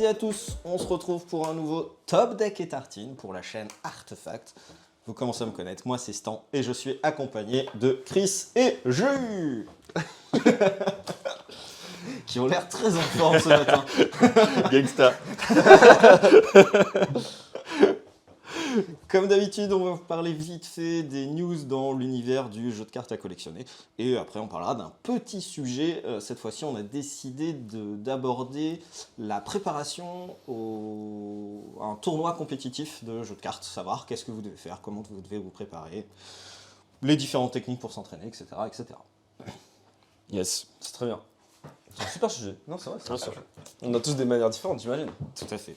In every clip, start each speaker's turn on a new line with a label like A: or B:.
A: à tous, on se retrouve pour un nouveau Top Deck et Tartine pour la chaîne Artefact. Vous commencez à me connaître, moi c'est Stan et je suis accompagné de Chris et Jus qui ont l'air très en forme ce matin.
B: Gangsta.
A: Comme d'habitude, on va vous parler vite fait des news dans l'univers du jeu de cartes à collectionner. Et après, on parlera d'un petit sujet. Cette fois-ci, on a décidé d'aborder la préparation à un tournoi compétitif de jeu de cartes. Savoir qu'est-ce que vous devez faire, comment vous devez vous préparer, les différentes techniques pour s'entraîner, etc., etc.
B: Yes.
C: C'est très bien. C'est un super sujet. Non, c'est vrai.
B: Bien sûr.
C: On a tous des manières différentes, j'imagine.
A: Tout à fait.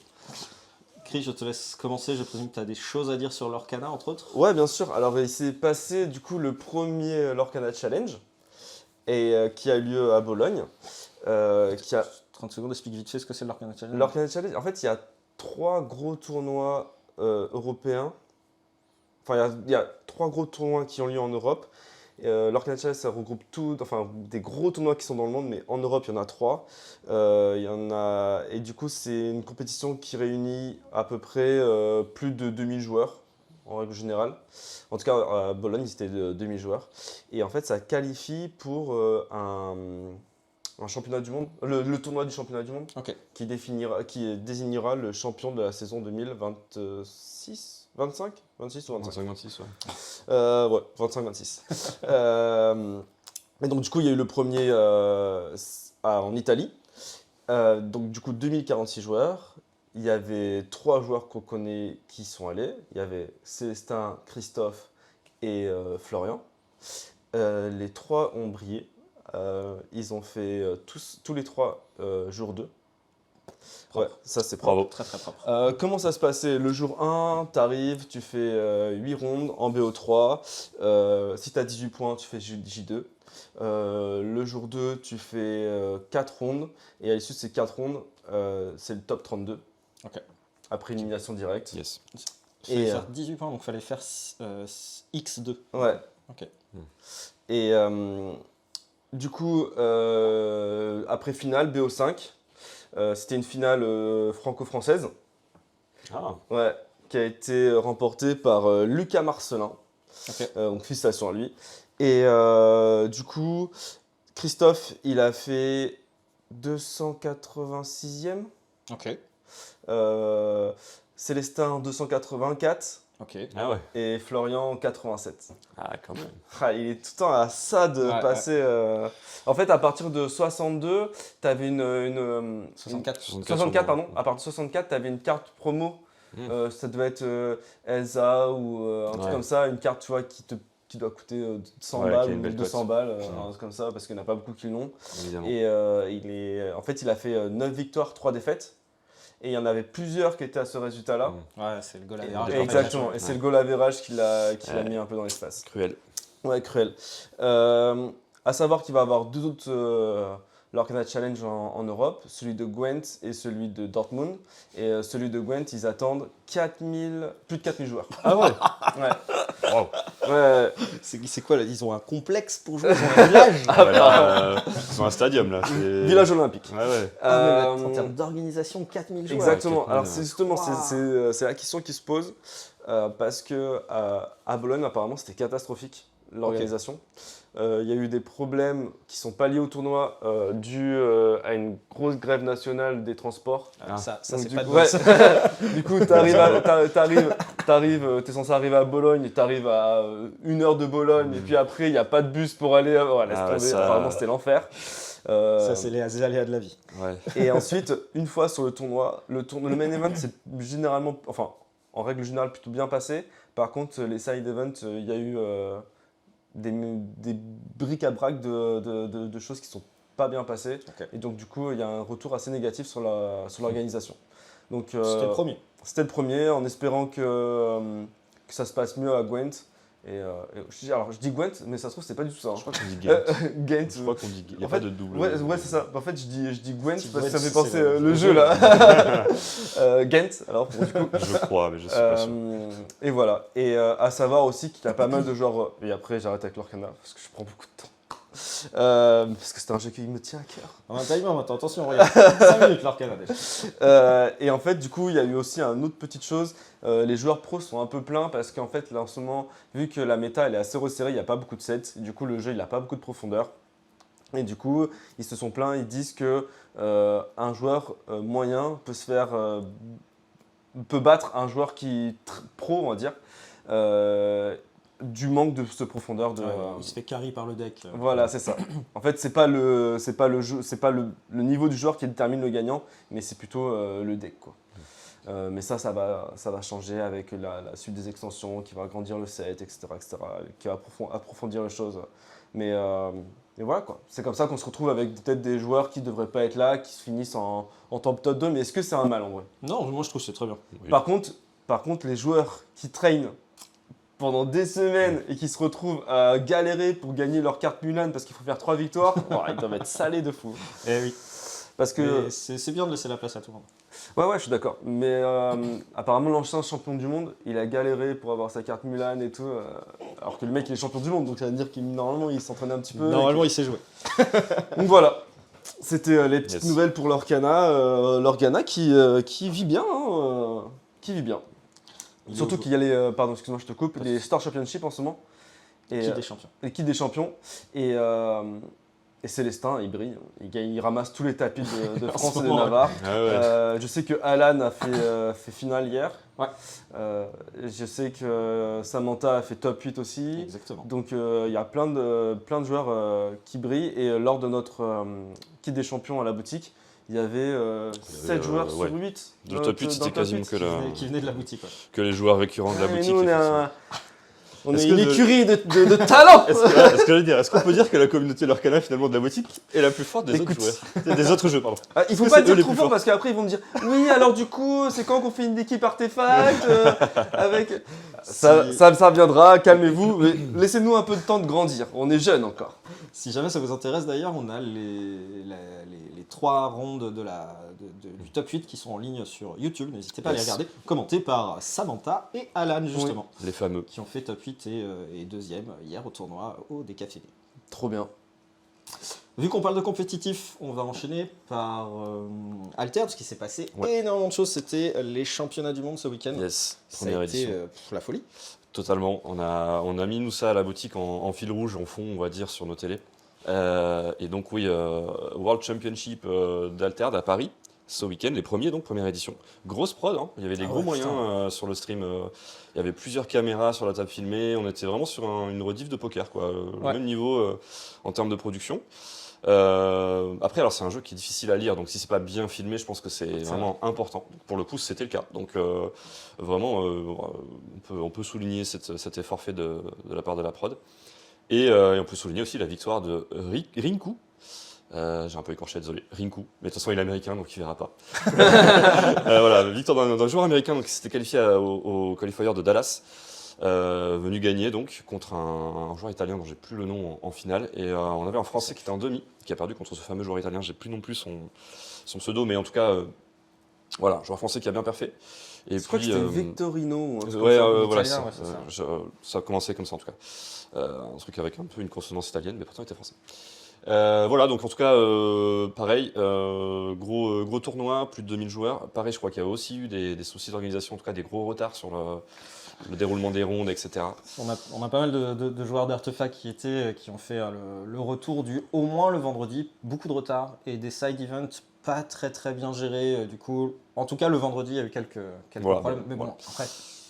A: Chris, je te laisse commencer. Je présume que tu as des choses à dire sur l'Orcana, entre autres.
C: Ouais, bien sûr. Alors, il s'est passé du coup le premier Lorcana Challenge et qui a eu lieu à Bologne. Qui a
A: 30 secondes, explique vite fait ce que c'est l'Orcana Challenge.
C: Lorcana Challenge. En fait, il y a 3 gros tournois européens. Enfin, il y a 3 gros tournois qui ont lieu en Europe. L'Orcana Challenge, ça regroupe des gros tournois qui sont dans le monde, mais en Europe, il y en a 3. Et du coup, c'est une compétition qui réunit à peu près plus de 2000 joueurs, en règle générale. En tout cas, à Bologne, c'était 2000 joueurs. Et en fait, ça qualifie pour un championnat du monde, le tournoi du championnat du monde,
A: Ok.
C: qui désignera le champion de la saison 2026 25 26 ou 25
B: 25-26, ouais.
C: Ouais, 25-26. Et donc, du coup, il y a eu le premier en Italie. Donc, du coup, 2046 joueurs. Il y avait 3 joueurs qu'on connaît qui sont allés. Il y avait Célestin, Christophe et Florian. Les 3 ont brillé. Ils ont fait tous les 3 jour 2. Ouais, ça c'est propre.
B: Bravo.
A: Très très propre.
C: Comment ça se passait? Le jour 1, tu arrives, tu fais 8 rondes en BO3. Si tu as 18 points, tu fais J2. Le jour 2, tu fais 4 rondes. Et à l'issue de ces 4 rondes, c'est le top 32.
A: Ok.
C: Après élimination directe.
B: Yes.
A: Il fallait
C: Et,
A: faire 18 points, donc il fallait faire X2.
C: Ouais.
A: Ok.
C: Et du coup, après finale, BO5, c'était une finale franco-française.
B: Ah.
C: Ouais, qui a été remportée par Lucas Marcelin.
A: Ok.
C: Donc félicitations à lui. Et du coup, Christophe, il a fait 286e.
A: Ok.
C: Célestin, 284.
A: Ok.
B: Ah ouais.
C: Et Florian, 87.
B: Ah, quand même.
C: Ah, il est tout le temps à ça de
A: Ouais,
C: passer. En fait, à partir de 62, tu avais une
A: 64.
C: 64, pardon. À partir de 64, tu avais une carte promo. Ça devait être Elsa ou un truc
B: Ouais.
C: comme ça. Une carte, tu vois, qui doit coûter 100
B: Ouais, qui a
C: balles
B: une
C: ou
B: belle
C: 200
B: cote.
C: balles, un truc comme ça, parce qu'il n'y en a pas beaucoup qui l'ont.
B: Évidemment.
C: Et en fait, il a fait 9 victoires, 3 défaites. Et il y en avait plusieurs qui étaient à ce résultat-là.
A: Ouais, c'est le goal
C: Et-
A: average.
C: Exactement. Et c'est le goal average qui l'a
B: Ouais.
C: mis un peu dans l'espace.
B: Cruel.
C: Ouais, cruel. À savoir qu'il va y avoir 2 autres Lorcana Challenge en Europe, celui de Gwent et celui de Dortmund. Et celui de Gwent, ils attendent plus de 4000 joueurs.
B: Ah ouais.
C: Ouais.
B: Wow.
C: Ouais.
A: C'est quoi là? Ils ont un complexe pour jouer dans un village?
B: Ah, bah là, c'est un stadium là. c'est-
C: Village olympique.
B: Ouais, ouais.
A: En termes d'organisation, 4000 joueurs.
C: Exactement.
B: 4000,
C: Alors
B: ouais.
C: c'est justement
A: Wow.
C: c'est la question qui se pose parce que à Bologne apparemment c'était catastrophique l'organisation. Il y a eu des problèmes qui sont pas liés au tournoi dus à une grosse grève nationale des transports.
A: Ah, ça
C: Donc,
A: c'est
C: du
A: pas
C: coup,
A: de bol, ça.
C: du coup, t'es censé arriver à Bologne, t'arrives à 1 heure de Bologne, et puis après, il n'y a pas de bus pour aller. Voilà, laisse
B: Ah ouais,
C: tomber.
B: ça-
C: Apparemment, c'était l'enfer.
A: Ça, c'est les aléas de la vie.
B: Ouais.
C: Et ensuite, une fois sur le tournoi, le main event, c'est généralement, enfin, en règle générale, plutôt bien passé. Par contre, les side events, il y a eu des bric-à-brac de choses qui sont pas bien passées.
A: Ok.
C: Et donc, du coup, il y a un retour assez négatif sur l'organisation. Donc,
A: C'était le premier.
C: c'était le premier, en espérant que ça se passe mieux à Gwent. Alors, je dis Gwent, mais ça se trouve, c'est pas du tout ça. hein.
B: Je crois qu'on dit Gent.
C: Gwent.
B: Je crois qu'on dit. Il n'y a
C: En
B: pas
C: fait,
B: de double.
C: Ouais, c'est ça. En fait, je dis Gwent
A: Si
C: parce que
A: Gwent,
C: ça me fait
A: c'est
C: penser
A: le-
C: le jeu là. Gent, alors pour du coup.
B: Je crois, mais je suis pas sûr.
C: Et voilà. Et à savoir aussi qu'il y a pas mal de joueurs. Et après, j'arrête avec l'Orcana parce que je prends beaucoup de temps. Parce que c'est un jeu qui me tient à cœur.
A: On a un timer maintenant, attention, regarde. 5 minutes l'Arcana déjà.
C: Et en fait, du coup, il y a eu aussi une autre petite chose. Les joueurs pros sont un peu pleins parce qu'en fait, là en ce moment, vu que la méta elle est assez resserrée, il n'y a pas beaucoup de sets. Du coup, le jeu il n'a pas beaucoup de profondeur. Et du coup, ils se sont plaints. Ils disent que un joueur moyen peut battre un joueur pro, on va dire, du manque de cette profondeur.
A: Il se fait carry par le deck.
C: Voilà, c'est ça. En fait, c'est pas le niveau du joueur qui détermine le gagnant, mais c'est plutôt le deck, quoi. Mais ça va changer avec la suite des extensions, qui va agrandir le set, etc., qui va approfondir les choses. Mais voilà, quoi. C'est comme ça qu'on se retrouve avec peut-être des joueurs qui ne devraient pas être là, qui se finissent en top 2, mais est-ce que c'est un mal en vrai?
A: Non, moi je trouve que c'est très bien.
B: Oui.
C: Par contre, les joueurs qui traînent pendant des semaines et qui se retrouvent à galérer pour gagner leur carte Mulan parce qu'il faut faire 3 victoires, ils doivent être salés de fou.
A: Eh oui.
C: Parce que...
A: C'est bien de laisser la place à tout le monde.
C: Ouais, je suis d'accord. Mais apparemment, l'ancien champion du monde, il a galéré pour avoir sa carte Mulan et tout. Alors que le mec, il est champion du monde, donc ça veut dire qu'il normalement, il s'entraînait un petit peu.
A: Normalement, il sait jouer.
C: Donc voilà. C'était les petites
B: Yes.
C: nouvelles pour l'Organa. L'Organa qui vit bien. Qui vit bien. Surtout qu'il y a les... pardon, excuse-moi, je te coupe. Les Star Championship en ce moment.
A: Qui des champions.
C: L'équipe des champions. Et Célestin, il brille. Il ramasse tous les tapis de
A: En
C: France
A: ce
C: et de
A: moment,
C: Navarre.
B: Ah ouais.
C: Je sais que Alan a fait finale hier.
A: Ouais.
C: Je sais que Samantha a fait top 8 aussi.
A: Exactement.
C: Donc il y a plein de joueurs qui brillent. Et lors de notre kit des champions à la boutique, il y avait 7 joueurs sur
B: ouais.
C: 8.
B: Le top 8, c'était quasiment
A: Qui venait de la boutique. Ouais.
B: que les joueurs récurrents de la
C: Mais
B: boutique.
C: nous,
B: effectivement.
C: on
B: Est-ce
C: est
B: que
C: une
B: de-
C: écurie de talent.
B: Est-ce qu'on peut dire que la communauté Lorcana finalement de la boutique est la plus forte des
C: Écoute.
B: autres joueurs, des autres jeux, pardon.
C: Ah, il faut
B: Est-ce
C: pas
B: que c'est
C: dire
B: eux les
C: trop
B: plus
C: fort
B: forts
C: parce qu'après ils vont me dire oui alors du coup c'est quand qu'on fait une équipe artefact avec ça viendra, calmez-vous, mais laissez-nous un peu de temps de grandir, on est jeunes encore.
A: Si jamais ça vous intéresse d'ailleurs, on a les 3 rondes du top 8 qui sont en ligne sur YouTube. N'hésitez pas à les
B: Yes.
A: regarder. Commentés par Samantha et Alan justement.
B: Les fameux.
A: Qui ont fait top 8 et deuxième hier au tournoi au Décaféiné.
C: Trop bien.
A: Vu qu'on parle de compétitif, on va enchaîner par Altered, ce qui s'est passé énormément de choses. C'était les championnats du monde ce week-end.
B: Yes,
A: Ça
B: première
A: a été
B: édition.
A: la folie.
B: Totalement. On a mis nous ça à la boutique en fil rouge, en fond, on va dire, sur nos télés. Et donc oui, World Championship d'Alterd à Paris, ce week-end, les premiers, donc première édition. Grosse prod, hein. Il y avait des
A: Ah
B: gros
A: ouais,
B: moyens
A: putain.
B: sur le stream. Il y avait plusieurs caméras sur la table filmée. On était vraiment sur une rediff de poker, quoi. Le
A: Ouais.
B: même niveau en termes de production. Après, alors c'est un jeu qui est difficile à lire, donc si c'est pas bien filmé, je pense que c'est vraiment important. Pour le coup, c'était le cas. Donc vraiment, on peut souligner cet effort fait de la part de la prod. Et on peut souligner aussi la victoire de Rinku. J'ai un peu écorché, désolé. Rinku. Mais de toute façon, il est américain, donc il verra pas. Voilà, victoire d'un joueur américain donc, qui s'était qualifié au qualifier de Dallas. Venu gagner donc contre un joueur italien dont j'ai plus le nom en finale. Et on avait un Français qui était en demi, qui a perdu contre ce fameux joueur italien. J'ai plus non plus son pseudo, mais en tout cas, voilà, un joueur français qui a bien parfait. Et
C: Je crois que c'était Victorino. Ou un truc
B: Ouais,
C: comme ça.
B: voilà,
A: Italien,
B: ça a commencé comme ça en tout cas. Un truc avec un peu une consonance italienne, mais pourtant il était français. Voilà, donc en tout cas, pareil, gros tournoi, plus de 2000 joueurs. Pareil, je crois qu'il y a aussi eu des soucis d'organisation, en tout cas des gros retards sur le déroulement des rondes, etc.
A: On a pas mal de joueurs d'artefacts qui ont fait le retour au moins le vendredi. Beaucoup de retard et des side events pas très bien gérés. Du coup, en tout cas, le vendredi, il y a eu quelques
B: Voilà,
A: problèmes. Mais bon,
B: voilà.
A: après,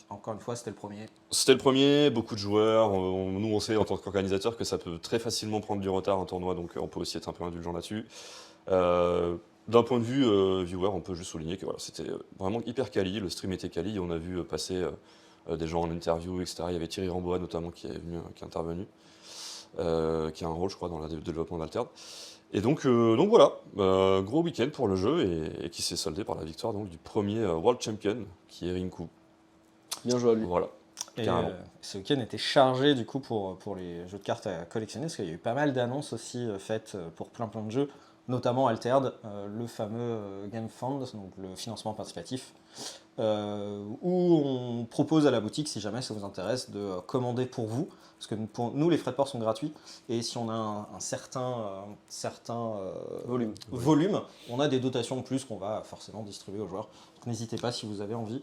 A: encore une fois, c'était le premier.
B: C'était le premier, beaucoup de joueurs. Nous, on sait en tant qu'organisateur que ça peut très facilement prendre du retard en tournoi, donc on peut aussi être un peu indulgent là-dessus. D'un point de vue viewer, on peut juste souligner que voilà, c'était vraiment hyper quali, le stream était quali, on a vu passer des gens en interview, etc. Il y avait Thierry Rambois notamment qui est intervenu, qui a un rôle, je crois, dans le développement d'Alterd. Et donc voilà, gros week-end pour le jeu et qui s'est soldé par la victoire donc, du premier World Champion, qui est Rinku.
C: Bien joué à lui.
B: Voilà.
A: Et
B: Carrément.
A: ce week-end était chargé du coup pour les jeux de cartes à collectionner, parce qu'il y a eu pas mal d'annonces aussi faites pour plein de jeux, notamment Altered, le fameux Game Fund, donc le financement participatif, où on propose à la boutique, si jamais ça vous intéresse, de commander pour vous. Parce que pour nous, les frais de port sont gratuits. Et si on a un certain volume, on a des dotations en plus qu'on va forcément distribuer aux joueurs. Donc n'hésitez pas si vous avez envie.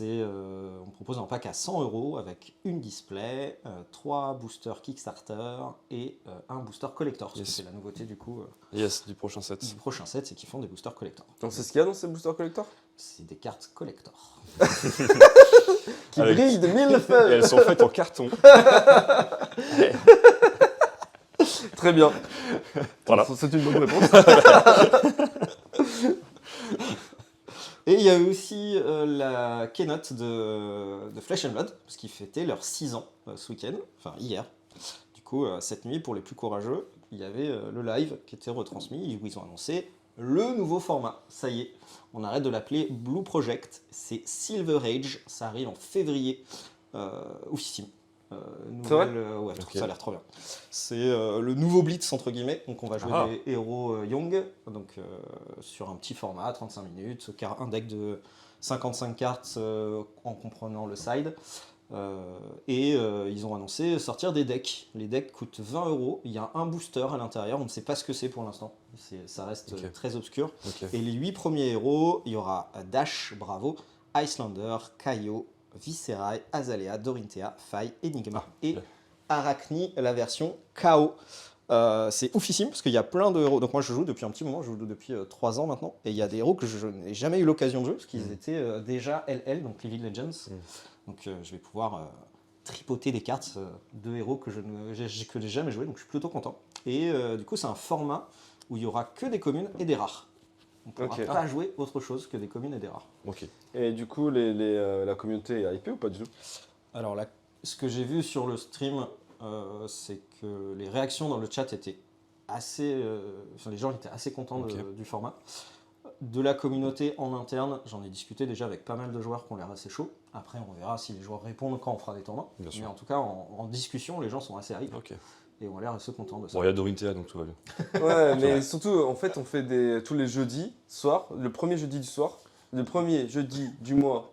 A: On propose un pack à 100 € avec une display, 3 boosters Kickstarter et un booster collector. Parce que c'est la nouveauté du coup
B: Du prochain set.
A: du prochain set, c'est qu'ils font des boosters collector.
C: Donc c'est ce qu'il y a dans ces boosters collector
A: C'est des cartes collector.
C: qui brillent de mille
B: Et
C: feux.
B: elles sont faites en carton.
C: Très bien.
B: Voilà.
C: C'est une bonne réponse.
A: Et il y a eu aussi la keynote de Flesh and Blood, parce qu'ils fêtaient leurs 6 ans ce week-end, enfin hier. Du coup, cette nuit, pour les plus courageux, il y avait le live qui était retransmis, où ils ont annoncé le nouveau format. Ça y est, on arrête de l'appeler Blue Project, c'est Silver Age, ça arrive en février, oufissime.
C: C'est vrai
A: ouais, je trouve
B: Ok.
A: que ça a l'air trop bien. C'est le nouveau Blitz entre guillemets, donc on va jouer
B: Ah.
A: des héros young, donc sur un petit format, 35 minutes, un deck de 55 cartes en comprenant le side. Ils ont annoncé sortir des decks. Les decks coûtent 20 €. Il y a un booster à l'intérieur, on ne sait pas ce que c'est pour l'instant. Ça reste
B: Ok.
A: très obscur.
B: Ok.
A: Et les 8 premiers héros, il y aura Dash, Bravo, Icelander, Kaio, Viscerai, Azalea, Dorinthea, Faye, Enigma et
B: ouais.
A: Arachni, la version KO. C'est oufissime parce qu'il y a plein de héros. Donc moi je joue depuis un petit moment, je joue depuis 3 ans maintenant. Et il y a des héros que je n'ai jamais eu l'occasion de jouer parce qu'ils étaient déjà LL, donc Living Legends. Donc je vais pouvoir tripoter des cartes de héros que je n'ai jamais joué, donc je suis plutôt content. Et du coup c'est un format où il y aura que des communes et des rares. On ne pourra
C: Ok.
A: pas jouer autre chose que des communes et des rares.
B: Ok.
C: Et du coup, la communauté est hypée ou pas du tout?
A: Alors là, ce que j'ai vu sur le stream, c'est que les réactions dans le chat étaient assez... les gens étaient assez contents
B: Ok.
A: du format. De la communauté en interne, j'en ai discuté déjà avec pas mal de joueurs qui ont l'air assez chauds. Après, on verra si les joueurs répondent quand on fera des tournois.
B: Bien sûr.
A: Mais en tout cas, en discussion, les gens sont assez hype
B: Ok.
A: et ont l'air assez contents de ça.
B: Bon, il y a Dorinthea, donc tout va bien.
C: Ouais, mais surtout, en fait, on fait tous les jeudis soir, le premier jeudi du soir, le premier jeudi du mois.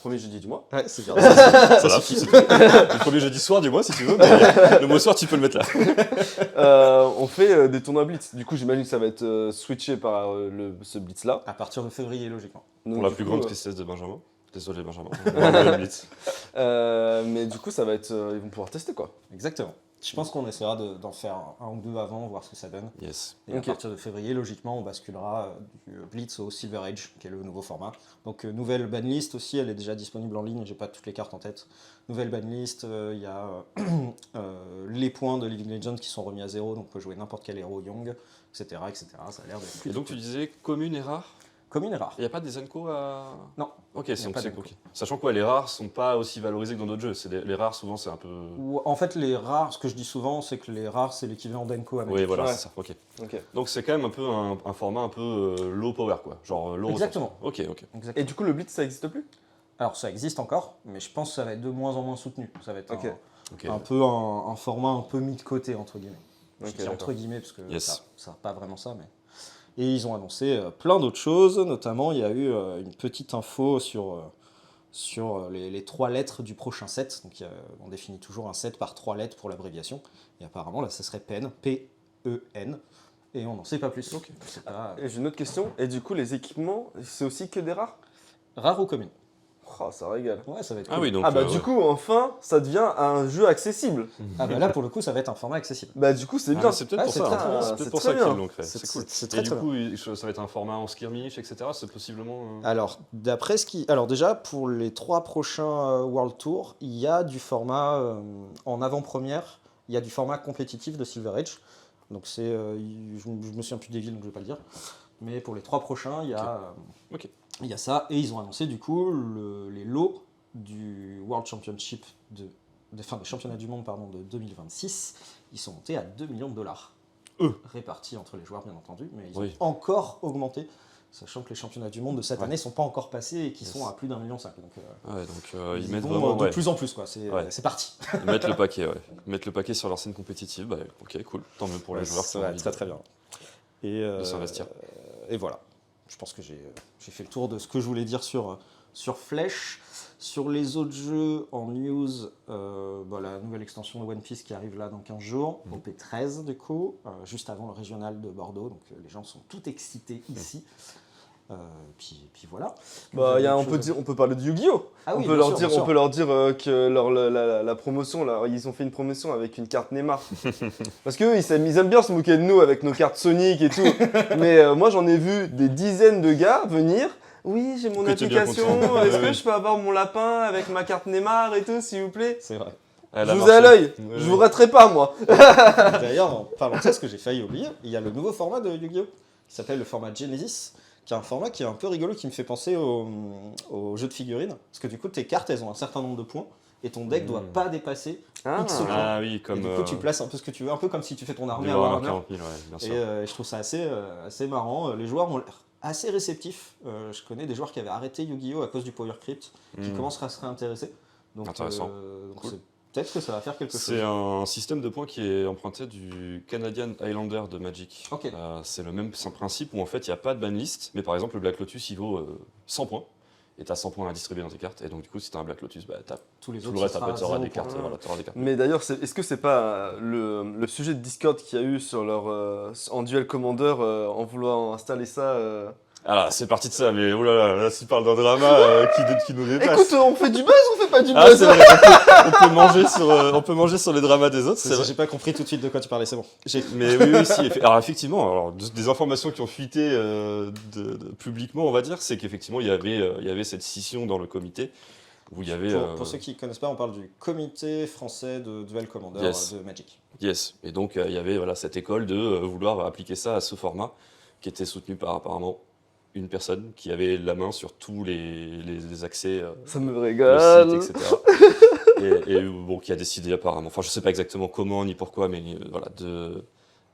C: Premier jeudi du mois.
A: Ouais, c'est bien.
B: Ça va, c'est tout. Le premier jeudi soir du mois, si tu veux. Mais le mois soir, tu peux le mettre là.
C: On fait des tournois Blitz. Du coup, j'imagine que ça va être switché par ce Blitz-là.
A: À partir de février, logiquement.
C: Donc,
B: Pour la
C: du
B: plus
C: coup,
B: grande tristesse de Benjamin. Désolé, Benjamin. Le Blitz.
C: mais du coup, ça va être. Ils vont pouvoir tester quoi.
A: Exactement. Je pense qu'on essaiera d'en faire un ou deux avant, voir ce que ça donne.
B: Yes.
A: Et
C: Ok.
A: à partir de février, logiquement, on basculera du Blitz au Silver Age, qui est le nouveau format. Donc, nouvelle banlist aussi, elle est déjà disponible en ligne, j'ai pas toutes les cartes en tête. Nouvelle banlist, il y a les points de Living Legends qui sont remis à 0, donc on peut jouer n'importe quel héros Young, etc., etc. Ça a l'air d'être
B: Et
A: plus
B: donc, tu disais commune et rare.
A: commune et rare.
B: Il n'y a pas des Zenko à.
A: Non.
B: Ok,
A: a
B: c'est
A: pas
B: c'est
A: d'Enko.
B: ok. Sachant quoi, les rares sont pas aussi valorisés que dans d'autres jeux. Les rares, souvent, c'est un peu.
A: Ou, en fait, les rares, ce que je dis souvent, c'est que les rares, c'est l'équivalent d'Enko à
B: Oui, voilà,
C: Ouais.
B: c'est ça. Ok.
C: Ok.
B: Donc, c'est quand même un peu un format un peu low power, quoi. Genre low
A: Exactement.
B: ressource. Ok, ok.
A: Exactement.
C: Et du coup, le Blitz, ça existe plus?
A: Alors, ça existe encore, mais je pense que ça va être de moins en moins soutenu. Ça va être
C: Ok.
B: Ok.
A: un peu un format un peu mis de côté, entre guillemets. Je
C: Ok,
A: dis entre
C: d'accord.
A: guillemets, parce que
B: Yes.
A: ça pas vraiment ça, mais... Et ils ont annoncé plein d'autres choses, notamment il y a eu une petite info sur les 3 lettres du prochain set. Donc on définit toujours un set par 3 lettres pour l'abréviation. Et apparemment là, ça serait PEN, P-E-N. Et on n'en sait pas plus.
B: Ok.
A: C'est pas
C: Et j'ai une autre question. Et du coup, les équipements, c'est aussi que des rares?
A: rare ou commune.
C: Oh, ça régale.
A: Ouais, ça va être
B: Ah
A: cool.
B: oui, donc.
C: Ah bah
B: ouais.
C: du coup, enfin, ça devient un jeu accessible.
A: Ah bah là, pour le coup, ça va être un format accessible.
C: Bah du coup, c'est
B: Ah,
C: bien.
B: c'est peut-être
A: Ah,
B: pour
A: c'est
B: ça.
A: très,
B: hein.
A: très bien.
B: C'est
C: C'est
B: peut-être pour
C: très
B: ça qu'ils
C: bien.
B: l'ont créé.
A: C'est-
B: C'est cool.
A: c'est
B: Et
A: très,
B: du
A: très
B: coup, ça va être un format en skirmish, etc. C'est possiblement.
A: Alors, d'après ce qui... Alors déjà, pour les 3 prochains World Tour, il y a du format en avant-première, il y a du format compétitif de Silver Age. Donc c'est... je me souviens plus des villes, donc je vais pas le dire. Mais pour les 3 prochains, il y a,
B: Ok.
A: il y a ça. Et ils ont annoncé du coup les lots du World Championship des championnats du monde pardon, de 2026. Ils sont montés à 2 millions de dollars. Répartis entre les joueurs, bien entendu. Mais ils ont
B: Oui.
A: encore augmenté. Sachant que les championnats du monde de cette
B: Ouais.
A: année ne sont pas encore passés et qui
B: Yes.
A: sont à plus d'1,5 million. Donc,
B: Ouais, donc ils mettent
A: vont
B: vraiment.
A: de
B: Ouais.
A: plus en plus, quoi. C'est
B: Ouais.
A: c'est parti.
B: Ils mettent le paquet, ouais. Ils mettent le paquet sur leur scène compétitive. Bah, ok, cool. Tant mieux pour les joueurs qui ont envie
A: très très bien. Et,
B: de s'investir.
A: Et voilà. je pense que j'ai fait le tour de ce que je voulais dire sur Flèche. Sur les autres jeux en news, la nouvelle extension de One Piece qui arrive là dans 15 jours, au P13 du coup, juste avant le régional de Bordeaux, donc les gens sont tout excités ici. Puis voilà.
C: On peut parler de Yu-Gi-Oh!
A: Ah oui,
C: On peut leur dire que la promotion, là, ils ont fait une promotion avec une carte Neymar. Parce qu'eux, ils aiment bien se moquer de nous avec nos cartes Sonic et tout. Mais moi, j'en ai vu des dizaines de gars venir. Oui, j'ai mon
B: Que tu es bien
C: application.
B: content.
C: Est-ce que je peux avoir mon lapin avec ma carte Neymar et tout, s'il vous plaît?
A: C'est vrai.
C: Je vous ai à l'œil. Je vous raterai pas, moi.
A: D'ailleurs, en parlant de ça, ce que j'ai failli oublier, il y a le nouveau format de Yu-Gi-Oh! Qui s'appelle le format Genesis, qui est un format qui est un peu rigolo, qui me fait penser au jeu de figurines. Parce que du coup, tes cartes, elles ont un certain nombre de points, et ton deck doit pas dépasser X points.
B: Ah oui,
A: Et
B: comme.
A: du coup, tu places un peu ce que tu veux, un peu comme si tu fais ton armée
B: du
A: à
B: Warhammer
A: Warhammer.
B: 40 000, ouais, bien sûr.
A: Et je trouve ça assez marrant. Les joueurs ont l'air assez réceptifs. Je connais des joueurs qui avaient arrêté Yu-Gi-Oh! À cause du Power Crypt, qui commencent à se réintéresser. Donc,
B: Intéressant.
A: donc peut-être que ça va faire quelque chose.
B: C'est un système de points qui est emprunté du Canadian Highlander de Magic.
A: Ok.
B: C'est le même principe où en fait il n'y a pas de banlist, mais par exemple le Black Lotus il vaut 100 points. Et tu as 100 points à distribuer dans tes cartes. Et donc du coup si tu as un Black Lotus, t'as
A: Tous les
B: tout
A: autres,
B: le reste,
A: ce sera
B: après tu auras
A: zéro
B: des cartes.
A: point.
B: Voilà, t'auras des cartes.
C: Mais d'ailleurs, est-ce que c'est pas le sujet de Discord qu'il y a eu sur leur en Duel Commander en voulant installer ça
B: Alors c'est parti de ça, mais oulala, là tu parles d'un drama qui nous dépasse.
C: Écoute, on fait du buzz, on fait pas du
B: Ah
C: buzz.
B: c'est vrai, on peut manger sur les dramas des autres, c'est vrai.
A: J'ai pas compris tout de suite de quoi tu parlais, c'est bon.
B: Mais oui, si. Alors effectivement, des informations qui ont fuité publiquement, on va dire, c'est qu'effectivement il y avait cette scission dans le comité où il y avait.
A: Pour ceux qui ne connaissent pas, on parle du comité français de Duel Commander
B: Yes.
A: de Magic.
B: Yes. Et donc il y avait cette école de vouloir appliquer ça à ce format qui était soutenu par apparemment une personne qui avait la main sur tous les accès,
C: Ça me
B: le
C: régale.
B: site, etc. et bon, qui a décidé apparemment, enfin je sais pas exactement comment ni pourquoi, mais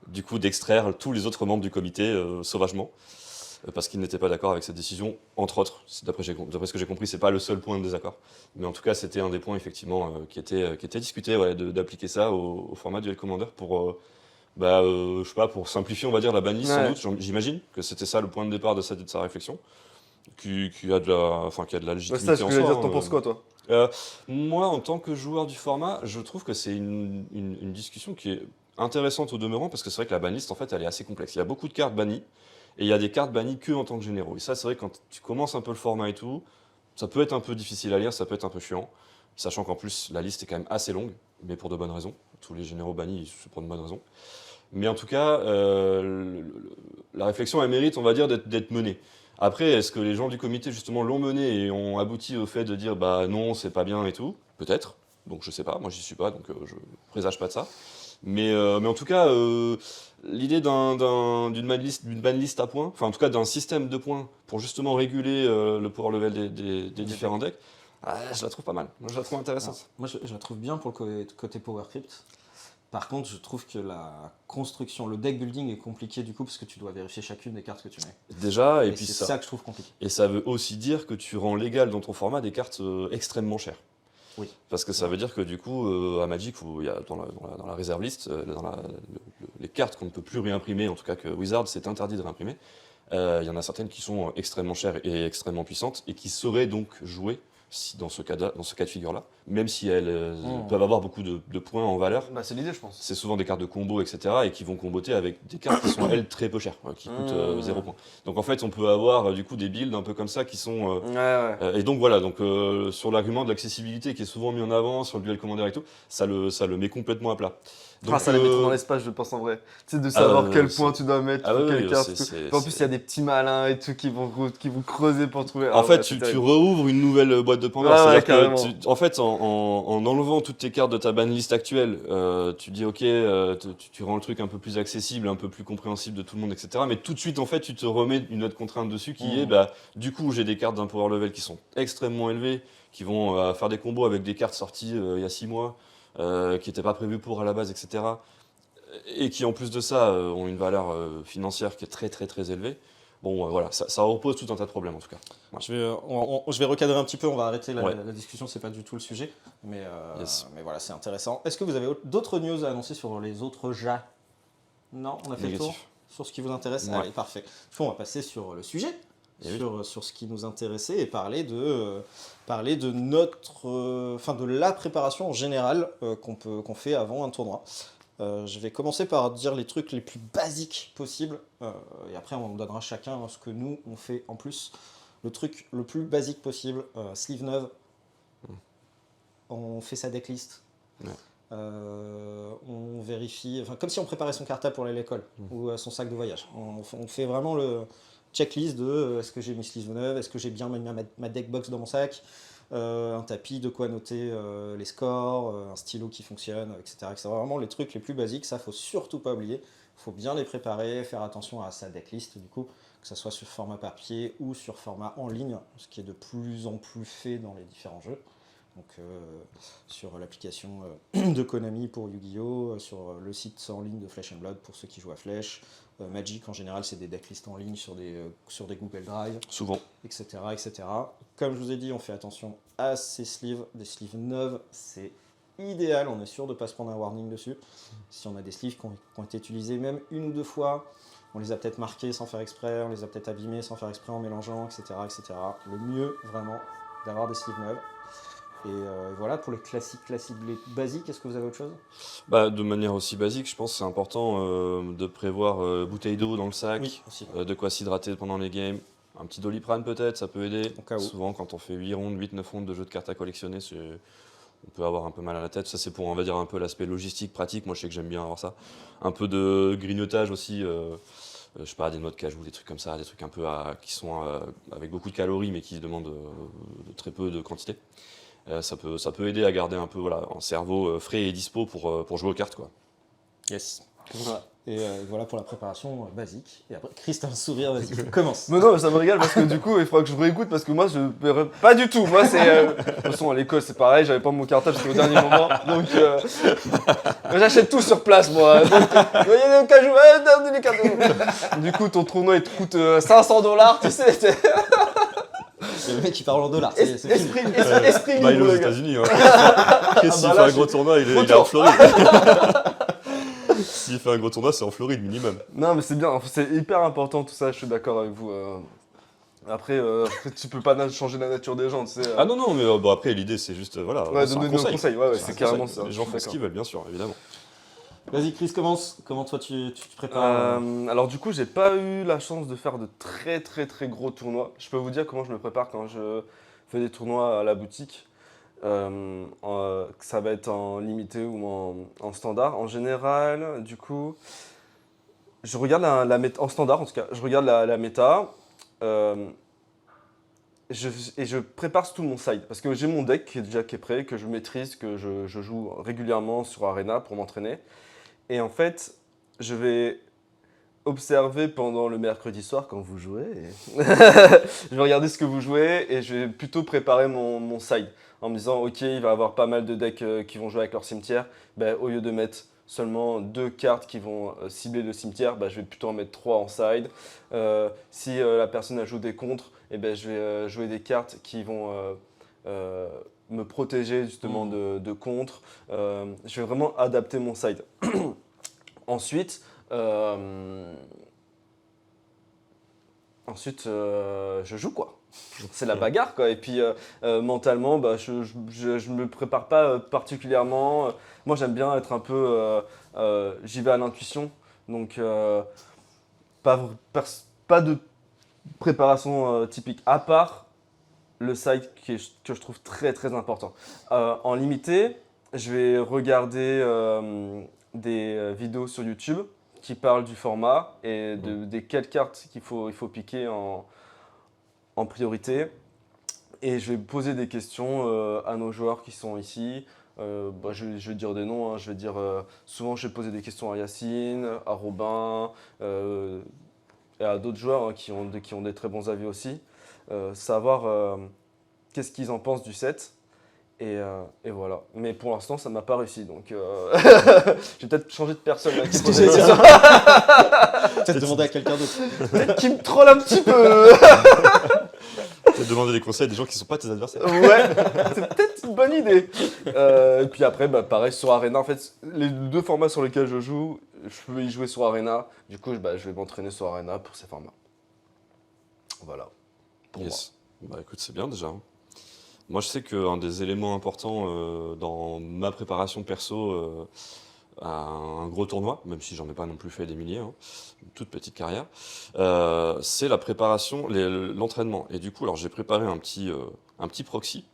B: du coup d'extraire tous les autres membres du comité sauvagement, parce qu'ils n'étaient pas d'accord avec cette décision, entre autres. D'après ce que j'ai compris, c'est pas le seul point de désaccord, mais en tout cas c'était un des points effectivement qui était discuté, d'appliquer ça au format Duel Commander pour je sais pas, pour simplifier on va dire la banlist sans doute. J'imagine que c'était ça le point de départ de sa réflexion, qui a de la légitimité
C: C'est ça, ce
B: en
C: que je voulais
B: soi,
C: dire, t'en penses quoi, toi?
B: Moi, en tant que joueur du format, je trouve que c'est une discussion qui est intéressante au demeurant, parce que c'est vrai que la banlist, en fait, elle est assez complexe. Il y a beaucoup de cartes bannies, et il y a des cartes bannies que en tant que généraux. Et ça, c'est vrai que quand tu commences un peu le format et tout, ça peut être un peu difficile à lire, ça peut être un peu chiant, sachant qu'en plus, la liste est quand même assez longue, mais pour de bonnes raisons. Tous les généraux bannis, c'est pour de bonnes raisons. Mais en tout cas, la réflexion, elle mérite, on va dire, d'être menée. Après, est-ce que les gens du comité, justement, l'ont menée et ont abouti au fait de dire « non, c'est pas bien et tout ?» Peut-être. Donc je sais pas, moi j'y suis pas, donc je présage pas de ça. Mais en tout cas, l'idée d'une banlist à points, enfin en tout cas d'un système de points pour justement réguler le power level des différents decks, je la trouve pas mal. Moi je la trouve intéressante.
A: Moi, je la trouve bien pour le côté Power Crypt. Par contre, je trouve que la construction, le deck building est compliqué du coup parce que tu dois vérifier chacune des cartes que tu mets.
B: Déjà, et
A: Et
B: puis
A: c'est ça que je trouve compliqué.
B: Et ça veut aussi dire que tu rends légal dans ton format des cartes extrêmement chères.
A: Oui.
B: Parce que ça veut dire que du coup, à Magic, où il y a dans la reserve list, les cartes qu'on ne peut plus réimprimer, en tout cas que Wizard s'est interdit de réimprimer, il y en a certaines qui sont extrêmement chères et extrêmement puissantes et qui seraient donc jouées dans ce cas de figure-là, même si elles peuvent avoir beaucoup de points en valeur.
C: C'est l'idée, je pense.
B: C'est souvent des cartes de combo, etc. et qui vont comboter avec des cartes qui sont, elles, très peu chères, qui coûtent 0 points. Donc en fait, on peut avoir du coup des builds un peu comme ça qui sont... et donc voilà, sur l'argument de l'accessibilité qui est souvent mis en avant sur le Duel Commander et tout, ça le met complètement à plat. Donc,
C: ça les met trop dans l'espace, je pense en vrai. Tu sais, de savoir quel point tu dois mettre, quelle carte. En plus, il y a des petits malins et tout qui vont creuser pour trouver.
B: En fait, tu rouvres une nouvelle boîte de Pandore. C'est-à-dire que, en fait, en enlevant toutes tes cartes de ta banlist actuelle, tu dis ok, tu rends le truc un peu plus accessible, un peu plus compréhensible de tout le monde, etc. Mais tout de suite, en fait, tu te remets une autre contrainte dessus qui est, du coup, j'ai des cartes d'un power level qui sont extrêmement élevées, qui vont faire des combos avec des cartes sorties il y a 6 mois. Qui n'étaient pas prévus pour à la base, etc. Et qui en plus de ça ont une valeur financière qui est très très très élevée. Bon voilà, ça repose tout un tas de problèmes en tout cas. Ouais.
A: Je vais recadrer un petit peu, on va arrêter
B: Ouais.
A: la discussion, c'est pas du tout le sujet. Mais
B: Yes.
A: voilà, c'est intéressant. Est-ce que vous avez d'autres news à annoncer sur les autres jeux? Non, on a fait le tour
B: Négatif.
A: sur ce qui vous intéresse.
B: Ouais.
A: Allez, parfait. On va passer sur le sujet,
B: Et
A: sur ce qui nous intéressait et parler de notre, de la préparation en général qu'on fait avant un tournoi. Je vais commencer par dire les trucs les plus basiques possibles et après on donnera chacun ce que nous on fait en plus. Le truc le plus basique possible, sleeve neuve. On fait sa decklist.
B: Ouais.
A: On vérifie, comme si on préparait son cartable pour aller à l'école ou son sac de voyage. On fait vraiment le checklist de est-ce que j'ai mis sleeve neuve, est-ce que j'ai bien mis ma deck box dans mon sac, un tapis, de quoi noter les scores, un stylo qui fonctionne, etc. C'est vraiment les trucs les plus basiques, ça faut surtout pas oublier. Il faut bien les préparer, faire attention à sa decklist du coup, que ce soit sur format papier ou sur format en ligne, ce qui est de plus en plus fait dans les différents jeux. Donc sur l'application de Konami pour Yu-Gi-Oh, sur le site en ligne de Flesh and Blood pour ceux qui jouent à Flèche, Magic en général c'est des decklists en ligne sur des Google Drive,
B: souvent.
A: etc., etc. Comme je vous ai dit, on fait attention à ces sleeves, des sleeves neuves, c'est idéal, on est sûr de ne pas se prendre un warning dessus. Si on a des sleeves qui ont été utilisés même une ou deux fois, on les a peut-être marqués sans faire exprès, on les a peut-être abîmés sans faire exprès en mélangeant, etc., etc. Le mieux vraiment d'avoir des sleeves neuves. Et voilà, pour les classiques les basiques, est-ce que vous avez autre chose ?
B: De manière aussi basique, je pense que c'est important de prévoir bouteille d'eau dans le sac,
A: Oui, aussi.
B: de quoi s'hydrater pendant les games. Un petit Doliprane peut-être, ça peut aider.
A: Au cas où.
B: Souvent, quand on fait 8 rondes, 8-9 rondes de jeux de cartes à collectionner, on peut avoir un peu mal à la tête. Ça, c'est pour, on va dire, un peu l'aspect logistique, pratique. Moi, je sais que j'aime bien avoir ça. Un peu de grignotage aussi. Je sais pas, des noix de cajou, des trucs comme ça, des trucs un peu qui sont avec beaucoup de calories, mais qui demandent très peu de quantité. Ça peut aider à garder un peu un cerveau frais et dispo pour jouer aux cartes, quoi.
A: Yes. Voilà. Et voilà pour la préparation basique. Et après, Chris, t'as un sourire, vas-y, commence.
C: Mais non, mais ça me régale parce que du coup, il faudra que je réécoute parce que moi, je ne pas du tout. Moi, c'est. De toute façon, à l'école, c'est pareil, j'avais pas mon cartable, c'était au dernier moment. Donc, j'achète tout sur place, moi. Donc, il y a des cajous, des cartes. Du coup, ton tournoi, il te coûte $500, tu sais.
A: Il y a le mec qui parle en dollars.
C: Esprit
B: Il
C: libre,
B: est aux
C: les gars.
B: États-Unis. S'il fait
C: là,
B: un gros tournoi, il est
C: Retour.
B: en Floride. S'il fait un gros tournoi, c'est en Floride minimum.
C: Non, mais c'est bien, c'est hyper important tout ça, je suis d'accord avec vous. Après, tu peux pas changer la nature des gens, tu sais.
B: Ah non, mais après, l'idée, c'est juste,
C: Ouais,
B: c'est un
C: donner nos
B: conseil.
C: conseils, ouais,
B: C'est
C: c'est
B: un
C: carrément
B: conseil.
C: ça.
B: Les gens font ce qu'ils veulent, bien sûr, évidemment.
A: Vas-y, Chris, commence. Comment toi, tu te prépares
C: Alors du coup, j'ai pas eu la chance de faire de très très très gros tournois. Je peux vous dire comment je me prépare quand je fais des tournois à la boutique. Ça va être en limité ou en standard. En général, du coup, je regarde la méta, en standard en tout cas, je regarde la méta et je prépare tout mon side parce que j'ai mon deck qui est prêt, que je maîtrise, que je joue régulièrement sur Arena pour m'entraîner. Et en fait, je vais observer pendant le mercredi soir quand vous jouez. Je vais regarder ce que vous jouez et je vais plutôt préparer mon side en me disant ok, il va y avoir pas mal de decks qui vont jouer avec leur cimetière. Au lieu de mettre seulement 2 cartes qui vont cibler le cimetière, je vais plutôt en mettre 3 en side. Si la personne a joué des contres, je vais jouer des cartes qui vont me protéger justement de contres. Je vais vraiment adapter mon side. Ensuite, je joue quoi. C'est la bagarre quoi. Et puis mentalement, je me prépare pas particulièrement. Moi, j'aime bien être un peu, j'y vais à l'intuition. Donc pas de préparation typique à part le side que je trouve très très important. En limité, je vais regarder des vidéos sur YouTube qui parlent du format et des quelles cartes il faut piquer en priorité. Et je vais poser des questions à nos joueurs qui sont ici. Je vais dire des noms, hein. Je vais dire, souvent je vais poser des questions à Yacine, à Robin et à d'autres joueurs qui ont des très bons avis aussi. Savoir qu'est-ce qu'ils en pensent du set. Et voilà. Mais pour l'instant, ça ne m'a pas réussi. Donc, j'ai peut-être changé de personne. Là,
A: Peut-être demander à quelqu'un d'autre.
C: Peut-être qui me troll un petit peu.
B: Peut-être demander des conseils à des gens qui ne sont pas tes adversaires.
C: Ouais, c'est peut-être une bonne idée. Et puis après, pareil, sur Arena, en fait, les 2 formats sur lesquels je joue, je peux y jouer sur Arena. Du coup, je vais m'entraîner sur Arena pour ces formats. Voilà. Pour
B: Yes. Bah écoute, c'est bien déjà. Moi, je sais qu'un des éléments importants dans ma préparation perso à un gros tournoi, même si j'en ai pas non plus fait des milliers, hein, une toute petite carrière, c'est la préparation, l'entraînement. Et du coup, alors j'ai préparé un petit proxy,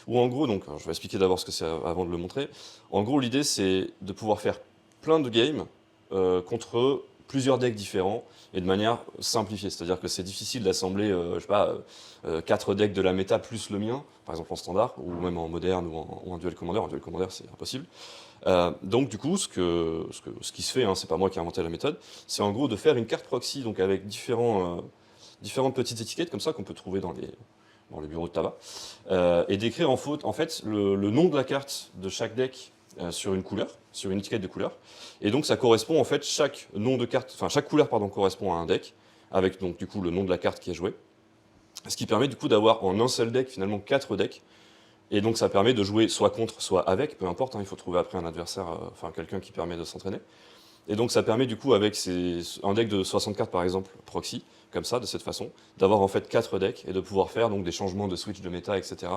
B: où en gros, donc, je vais expliquer d'abord ce que c'est avant de le montrer. En gros, l'idée, c'est de pouvoir faire plein de games contre plusieurs decks différents et de manière simplifiée. C'est-à-dire que c'est difficile d'assembler, je sais pas, 4 decks de la méta plus le mien, par exemple en standard, ou même en moderne ou en duel commander. En duel commander, c'est impossible. Donc du coup, ce qui se fait, hein, c'est pas moi qui ai inventé la méthode, c'est en gros de faire une carte proxy donc avec différentes petites étiquettes comme ça qu'on peut trouver dans les bureaux de tabac, et d'écrire en fait le nom de la carte de chaque deck sur une couleur, sur une étiquette de couleur. Et donc ça correspond en fait chaque nom de carte, enfin chaque couleur pardon correspond à un deck avec donc du coup le nom de la carte qui est jouée. Ce qui permet du coup d'avoir en un seul deck finalement 4 decks. Et donc ça permet de jouer soit contre, soit avec, peu importe, hein, il faut trouver après un adversaire, enfin quelqu'un qui permet de s'entraîner. Et donc ça permet du coup avec un deck de 60 cartes par exemple, proxy, comme ça, de cette façon, d'avoir en fait 4 decks et de pouvoir faire donc des changements de switch de méta, etc.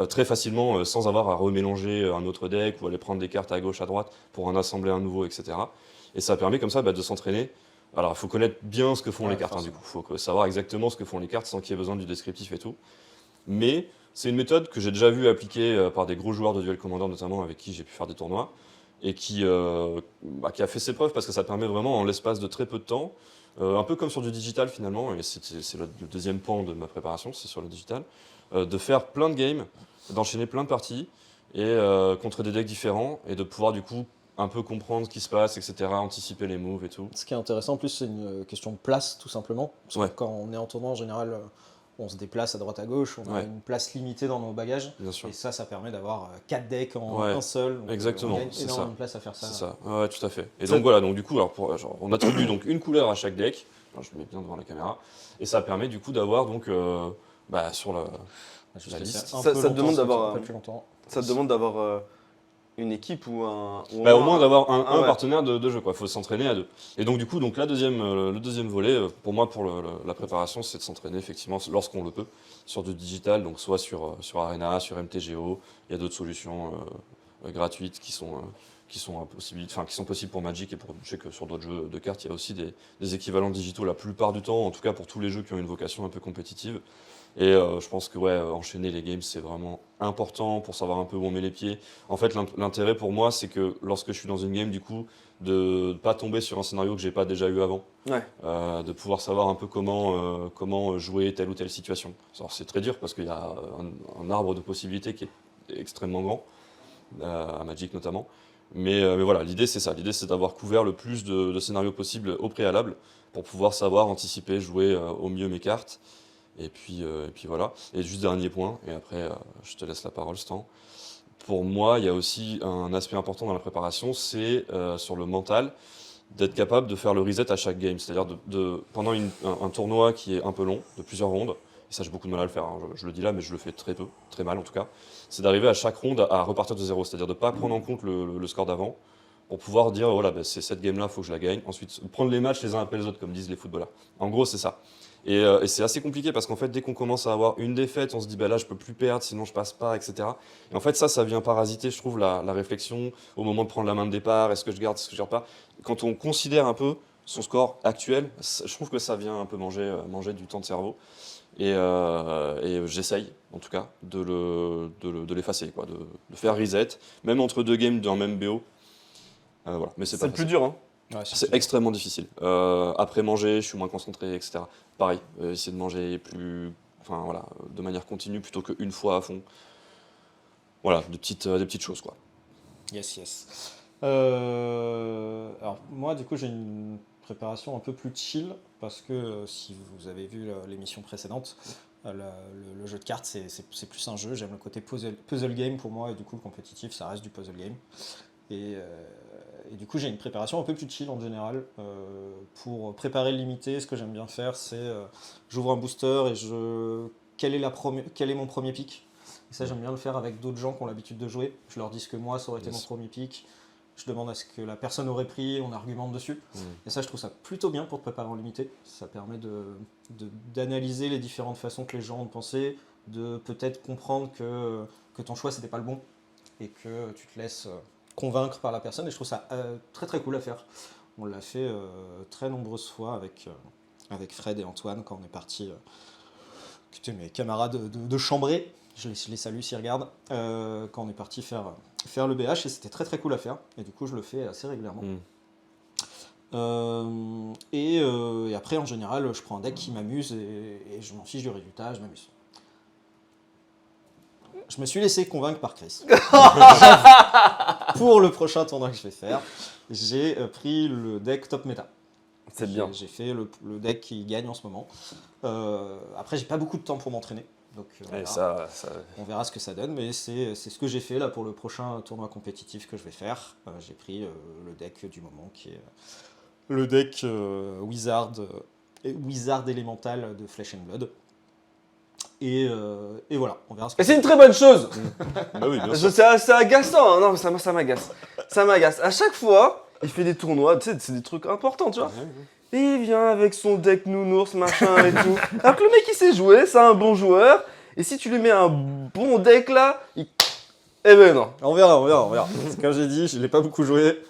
B: Très facilement, sans avoir à remélanger un autre deck ou aller prendre des cartes à gauche, à droite pour en assembler un nouveau, etc. Et ça permet comme ça de s'entraîner. Alors il faut connaître bien ce que font les cartes, hein, du coup, il faut savoir exactement ce que font les cartes sans qu'il y ait besoin du descriptif et tout. Mais c'est une méthode que j'ai déjà vue appliquée par des gros joueurs de Duel Commander, notamment avec qui j'ai pu faire des tournois, et qui a fait ses preuves parce que ça permet vraiment, en l'espace de très peu de temps, un peu comme sur du digital finalement, et c'est le deuxième pan de ma préparation, c'est sur le digital, de faire plein de games, d'enchaîner plein de parties, et contre des decks différents, et de pouvoir du coup un peu comprendre ce qui se passe, etc., anticiper les moves et tout.
A: Ce qui est intéressant, en plus, c'est une question de place, tout simplement. Parce que
B: Ouais.
A: quand on est en tournoi, en général, on se déplace à droite à gauche, on a
B: Ouais.
A: une place limitée dans nos bagages.
B: Bien sûr.
A: Et ça permet d'avoir 4 decks en
B: Ouais,
A: un seul. Donc,
B: exactement,
A: on gagne
B: c'est
A: énormément
B: ça.
A: de place à faire ça.
B: C'est ça, ouais, tout à fait. Et
C: Ça-
B: donc voilà, donc du coup, alors on attribue donc une couleur à chaque deck. Alors, je me mets bien devant la caméra. Et ça permet du coup d'avoir donc sur la
A: Je
B: la
A: sais que
B: liste.
A: c'est un
C: Ça-
A: peu
C: ça te
A: longtemps,
C: demande
A: ça
C: d'avoir
A: tient
C: un-
A: pas plus longtemps.
C: Ça te demande d'avoir une équipe ou un. Ou
B: Au moins d'avoir un
C: ouais.
B: partenaire de jeu, quoi. Il faut s'entraîner à deux. Et donc du coup, donc le deuxième volet, pour moi, pour la préparation, c'est de s'entraîner effectivement lorsqu'on le peut sur du digital, donc soit sur Arena, sur MTGO. Il y a d'autres solutions gratuites qui sont possibles pour Magic et je sais que sur d'autres jeux de cartes, il y a aussi des équivalents digitaux la plupart du temps, en tout cas pour tous les jeux qui ont une vocation un peu compétitive. Et je pense que enchaîner les games, c'est vraiment important pour savoir un peu où on met les pieds. En fait, l'intérêt pour moi, c'est que lorsque je suis dans une game, du coup, de ne pas tomber sur un scénario que j'ai pas déjà eu avant.
C: Ouais.
B: De pouvoir savoir un peu comment jouer telle ou telle situation. Alors, c'est très dur parce qu'il y a un arbre de possibilités qui est extrêmement grand, à Magic notamment. Mais voilà, l'idée c'est ça. L'idée c'est d'avoir couvert le plus de scénarios possibles au préalable pour pouvoir savoir anticiper, jouer au mieux mes cartes. Et puis voilà. Et juste dernier point, et après je te laisse la parole, Stan. Pour moi, il y a aussi un aspect important dans la préparation, c'est sur le mental, d'être capable de faire le reset à chaque game. C'est-à-dire pendant un tournoi qui est un peu long, de plusieurs rondes, et ça j'ai beaucoup de mal à le faire, hein, je le dis là, mais je le fais très peu, très mal en tout cas, c'est d'arriver à chaque ronde à repartir de zéro, c'est-à-dire de ne pas prendre en compte le score d'avant, pour pouvoir dire, voilà, c'est cette game-là, il faut que je la gagne. Ensuite, prendre les matchs les uns après les autres, comme disent les footballeurs. En gros, c'est ça. Et c'est assez compliqué parce qu'en fait, dès qu'on commence à avoir une défaite, on se dit, bah là, je peux plus perdre, sinon je passe pas, etc. Et en fait, ça vient parasiter, je trouve, la réflexion au moment de prendre la main de départ. Est-ce que je garde, est-ce que je garde pas? Quand on considère un peu son score actuel, je trouve que ça vient un peu manger du temps de cerveau. Et j'essaye, en tout cas, de l'effacer, quoi, de faire reset, même entre deux games d'un même BO. Voilà. Mais c'est
C: C'est
B: pas
C: le plus
B: facile.
C: dur, hein.
A: Ouais,
B: C'est extrêmement difficile. Après manger, je suis moins concentré, etc. Pareil, essayer de manger enfin voilà, de manière continue plutôt qu'une fois à fond. Voilà, des petites choses, quoi.
A: Yes. Alors moi, du coup, j'ai une préparation un peu plus chill parce que si vous avez vu l'émission précédente, le jeu de cartes, c'est plus un jeu. J'aime le côté puzzle game pour moi et du coup, le compétitif, ça reste du puzzle game. Et du coup, j'ai une préparation un peu plus chill en général. Pour préparer le limité, ce que j'aime bien faire, c'est j'ouvre un booster et quel est mon premier pick. Et ça, j'aime bien le faire avec d'autres gens qui ont l'habitude de jouer. Je leur dis que moi, ça aurait été mon
B: Yes.
A: premier pick. je demande à ce que la personne aurait pris, on argumente dessus. Et ça, je trouve ça plutôt bien pour te préparer en limité. Ça permet d'analyser les différentes façons que les gens ont de penser, de peut-être comprendre que ton choix, c'était pas le bon, et que tu te laisses convaincre par la personne. Et je trouve ça très très cool à faire. On l'a fait très nombreuses fois avec Fred et Antoine quand on est parti, qui étaient mes camarades de chambrée. Je les salue s'ils regardent. Quand on est parti faire le BH, et c'était très très cool à faire. Et du coup, je le fais assez régulièrement. Et après, en général, je prends un deck qui m'amuse et je m'en fiche du résultat, je m'amuse. Je me suis laissé convaincre par Chris. Pour le prochain tournoi que je vais faire, j'ai pris le deck top méta.
C: C'est bien.
A: J'ai fait le deck qui gagne en ce moment. Après, j'ai pas beaucoup de temps pour m'entraîner. Donc, on verra ce que ça donne, mais c'est ce que j'ai fait là pour le prochain tournoi compétitif que je vais faire. J'ai pris le deck du moment qui est le deck Wizard Elemental de Flesh and Blood. Et voilà, on verra ce que
C: Et c'est une très bonne chose.
B: Bah oui, bien sûr.
C: C'est agaçant, hein. Non, ça m'agace. Ça m'agace. À chaque fois, il fait des tournois, tu sais, c'est des trucs importants, tu vois. Et il vient avec son deck nounours, machin et tout. Alors que le mec, il sait jouer, c'est un bon joueur. Et si tu lui mets un bon deck là, eh ben non.
A: On verra. Parce que comme j'ai dit, je l'ai pas beaucoup joué.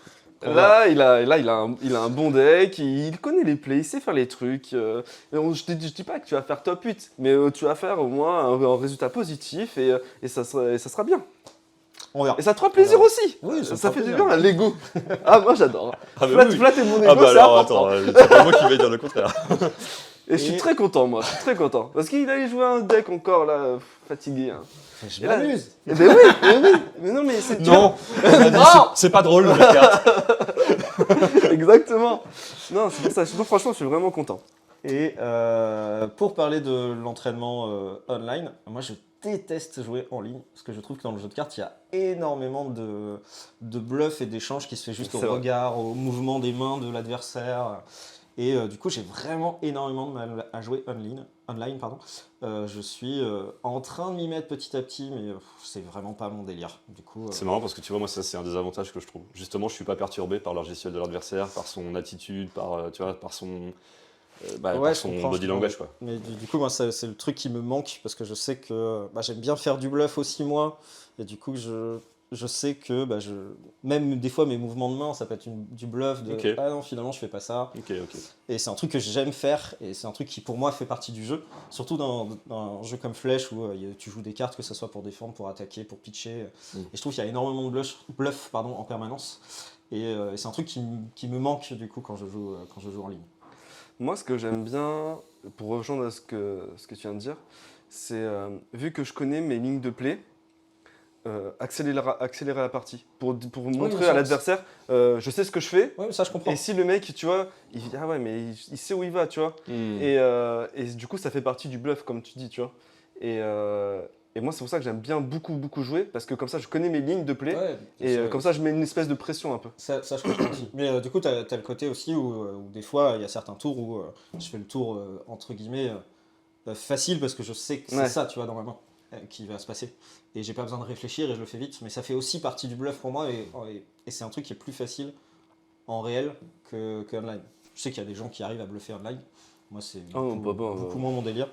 C: Là, il a un bon deck, il connaît les plays, il sait faire les trucs. Je dis pas que tu vas faire top 8, mais tu vas faire au moins un résultat positif et ça sera bien.
A: On verra.
C: Et ça te fera plaisir aussi.
A: Oui,
C: Ça fait du bien, un Lego. Ah, moi j'adore.
B: Ah, bah oui.
C: Flatter mon ego,
B: Ah bah
C: c'est
B: alors
C: important.
B: attends, c'est pas moi qui vais dire le contraire.
C: Et je suis très content, moi. Je suis très content. Parce qu'il allait jouer un deck encore là, fatigué. Hein.
A: Je
C: Et là,
A: m'amuse.
C: Eh ben oui. Mais non, mais c'est
B: Non, on a dit, c'est pas drôle le carte.
C: Exactement. Non, c'est pour ça. Franchement, je suis vraiment content.
A: Et pour parler de l'entraînement online, moi je déteste jouer en ligne parce que je trouve que dans le jeu de cartes il y a énormément de bluffs et d'échanges qui se fait juste au
C: C'est vrai.
A: regard, au mouvement des mains de l'adversaire. Et du coup j'ai vraiment énormément de mal à jouer online. Je suis en train de m'y mettre petit à petit, mais c'est vraiment pas mon délire. Du coup,
B: C'est marrant parce que tu vois, moi, ça, c'est un des avantages que je trouve. Justement, je suis pas perturbé par l'logiciel de l'adversaire, par son attitude, par son
A: Ouais, je
B: son
A: comprends,
B: body
A: je comprends.
B: language, quoi.
A: Mais du coup, moi, c'est le truc qui me manque parce que je sais que j'aime bien faire du bluff aussi, moi. Et du coup, je sais que même des fois, mes mouvements de main, ça peut être du bluff de
B: Ok.
A: ah non, finalement, je fais pas ça.
B: Ok.
A: Et c'est un truc que j'aime faire et c'est un truc qui, pour moi, fait partie du jeu. Surtout dans un jeu comme Flash où tu joues des cartes, que ce soit pour défendre, pour attaquer, pour pitcher. Et je trouve qu'il y a énormément de bluff en permanence. Et c'est un truc qui me manque du coup quand je joue en ligne.
C: Moi, ce que j'aime bien, pour rejoindre à ce que tu viens de dire, c'est vu que je connais mes lignes de play, accélérer la partie pour montrer
A: ça,
C: à l'adversaire, je sais ce que je fais.
A: Ouais, mais ça, je comprends.
C: Et si le mec, tu vois, il dit ah ouais, mais il sait où il va, tu vois. Et du coup, ça fait partie du bluff, comme tu dis, tu vois. Et moi, c'est pour ça que j'aime bien beaucoup jouer, parce que comme ça, je connais mes lignes de play.
A: Ouais,
C: Et comme ça, je mets une espèce de pression un peu.
A: Ça je comprends aussi. Mais du coup, tu as le côté aussi où des fois, il y a certains tours où je fais le tour, entre guillemets, facile parce que je sais que c'est
C: Ouais.
A: ça, tu vois, dans ma main, qui va se passer. Et j'ai pas besoin de réfléchir et je le fais vite. Mais ça fait aussi partie du bluff pour moi et c'est un truc qui est plus facile en réel que online. Je sais qu'il y a des gens qui arrivent à bluffer online. Moi, c'est beaucoup moins mon délire.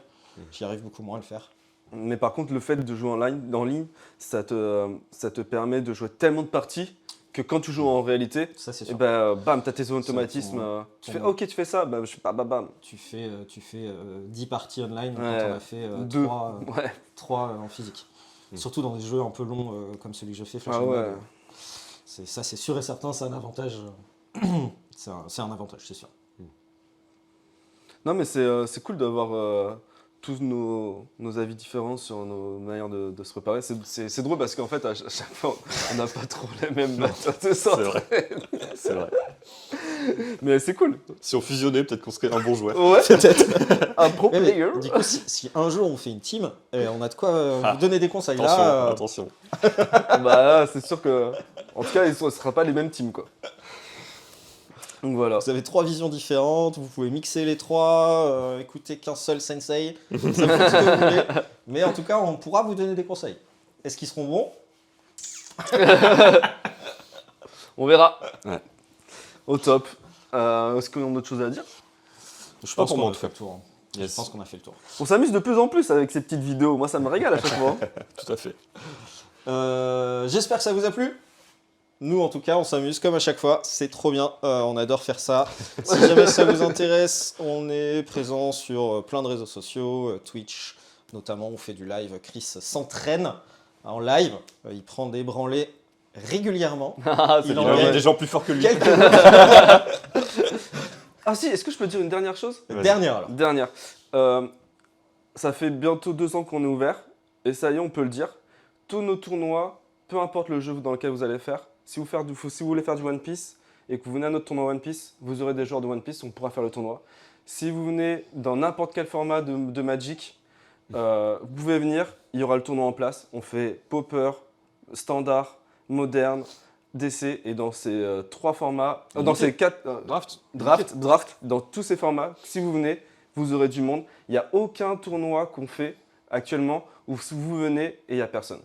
A: J'y arrive beaucoup moins à le faire.
C: Mais par contre, le fait de jouer en ligne, ça te permet de jouer tellement de parties que quand tu joues en réalité,
A: Ça, c'est
C: et
A: sûr.
C: bam, t'as tes automatismes. Tu fais ok, tu fais ça, bah, je fais pas, bam.
A: Tu fais 10 parties online
C: Ouais,
A: quand on a fait
C: deux.
A: 3
C: Ouais.
A: en physique. Surtout dans des jeux un peu longs comme celui que je fais, Flash
C: Ah
A: and
C: ouais.
A: Blood. Ça, c'est sûr et certain, c'est un avantage. C'est un avantage, c'est sûr.
C: Non, mais c'est cool d'avoir tous nos avis différents sur nos manières de se préparer. C'est drôle parce qu'en fait, à chaque fois, on n'a pas trop les mêmes méthodes de s'entraîner.
B: C'est vrai.
C: Mais c'est cool.
B: Si on fusionnait, peut-être qu'on serait un bon joueur.
C: Ouais,
A: Peut-être.
C: un pro
A: Mais
C: player.
A: du coup, si un jour on fait une team, on a de quoi vous donner des conseils.
B: Attention.
C: Bah, c'est sûr que. En tout cas, ce ne sera pas les mêmes teams, quoi. Donc voilà.
A: Vous avez 3 visions différentes, vous pouvez mixer les 3, écouter qu'un seul sensei, ça vous fait tout ce que vous voulez. Mais en tout cas, on pourra vous donner des conseils. Est-ce qu'ils seront bons?
D: On verra.
B: Ouais.
D: Au top. Est-ce qu'on a d'autres choses à dire?
A: Je
B: Pas
A: pense
B: pour
A: qu'on
B: moi,
A: a
B: en tout
A: fait
B: cas.
A: le tour.
B: Yes.
A: Je pense qu'on a fait le tour.
D: On s'amuse de plus en plus avec ces petites vidéos. Moi, ça me régale à chaque fois.
B: Tout à fait.
A: J'espère que ça vous a plu. Nous, en tout cas, on s'amuse comme à chaque fois. C'est trop bien. On adore faire ça. Si jamais ça vous intéresse, on est présent sur plein de réseaux sociaux, Twitch notamment. On fait du live. Chris s'entraîne en live. Il prend des branlées régulièrement.
D: Ah, c'est
A: Il
D: bien.
A: en
B: Il y a
A: gagne
B: des gens plus forts que lui.
A: quelques
D: Ah si, est-ce que je peux dire une dernière chose?
B: Vas-y.
A: dernières alors.
D: Dernière. Ça fait bientôt 2 ans qu'on est ouvert. Et ça y est, on peut le dire. Tous nos tournois, peu importe le jeu dans lequel vous allez faire, si vous voulez faire du One Piece et que vous venez à notre tournoi One Piece, vous aurez des joueurs de One Piece, on pourra faire le tournoi. Si vous venez dans n'importe quel format de Magic, vous pouvez venir, il y aura le tournoi en place. On fait Pauper, Standard, Moderne, DC, et dans ces 3 formats, dans ces 4 draft, dans tous ces formats, si vous venez, vous aurez du monde. Il n'y a aucun tournoi qu'on fait actuellement où vous venez et il n'y a personne.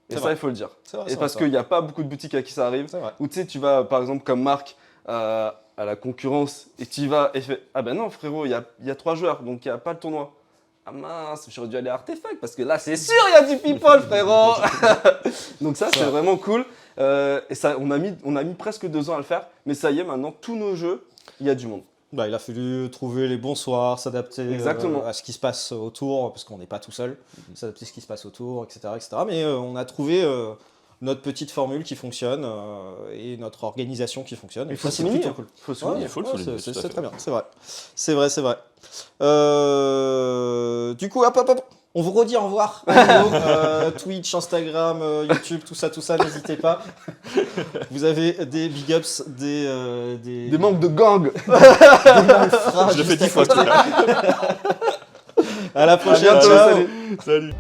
D: Et
A: C'est
D: ça,
A: vrai.
D: il faut le dire.
A: C'est vrai,
D: Et
A: c'est vrai,
D: parce
A: c'est vrai.
D: qu'il n'y a pas beaucoup de boutiques à qui ça arrive.
A: C'est vrai.
D: Ou tu sais, tu vas par exemple comme Marc à la concurrence et tu y vas et tu fais ah ben non frérot, il y a 3 joueurs donc il n'y a pas le tournoi. Ah mince, j'aurais dû aller à Artefact parce que là c'est sûr il y a du people frérot. Donc ça c'est vraiment cool. Et ça, on a mis presque 2 ans à le faire, mais ça y est maintenant tous nos jeux, il y a du monde.
A: Bah, il a fallu trouver les bons soirs, s'adapter
D: Exactement.
A: à ce qui se passe autour, parce qu'on n'est pas tout seul, s'adapter à ce qui se passe autour, etc. etc. Mais on a trouvé notre petite formule qui fonctionne et notre organisation qui fonctionne.
D: Il
A: Et
D: faut
A: ça, c'est
D: souligner,
A: plutôt cool.
D: faut souligner.
B: il faut le souligner,
A: C'est
B: tout à
A: c'est
B: fait.
A: très bien, c'est vrai. C'est vrai, c'est vrai. Du coup, hop, on vous redit au revoir à nouveau. Twitch, Instagram, YouTube, tout ça, n'hésitez pas. Vous avez des big ups, des
D: membres de gang.
A: malfrats
B: Je le fais
A: juste à
B: 10 fois.
A: côté. À la prochaine,
D: bientôt,
A: ciao.
D: salut.
B: Salut.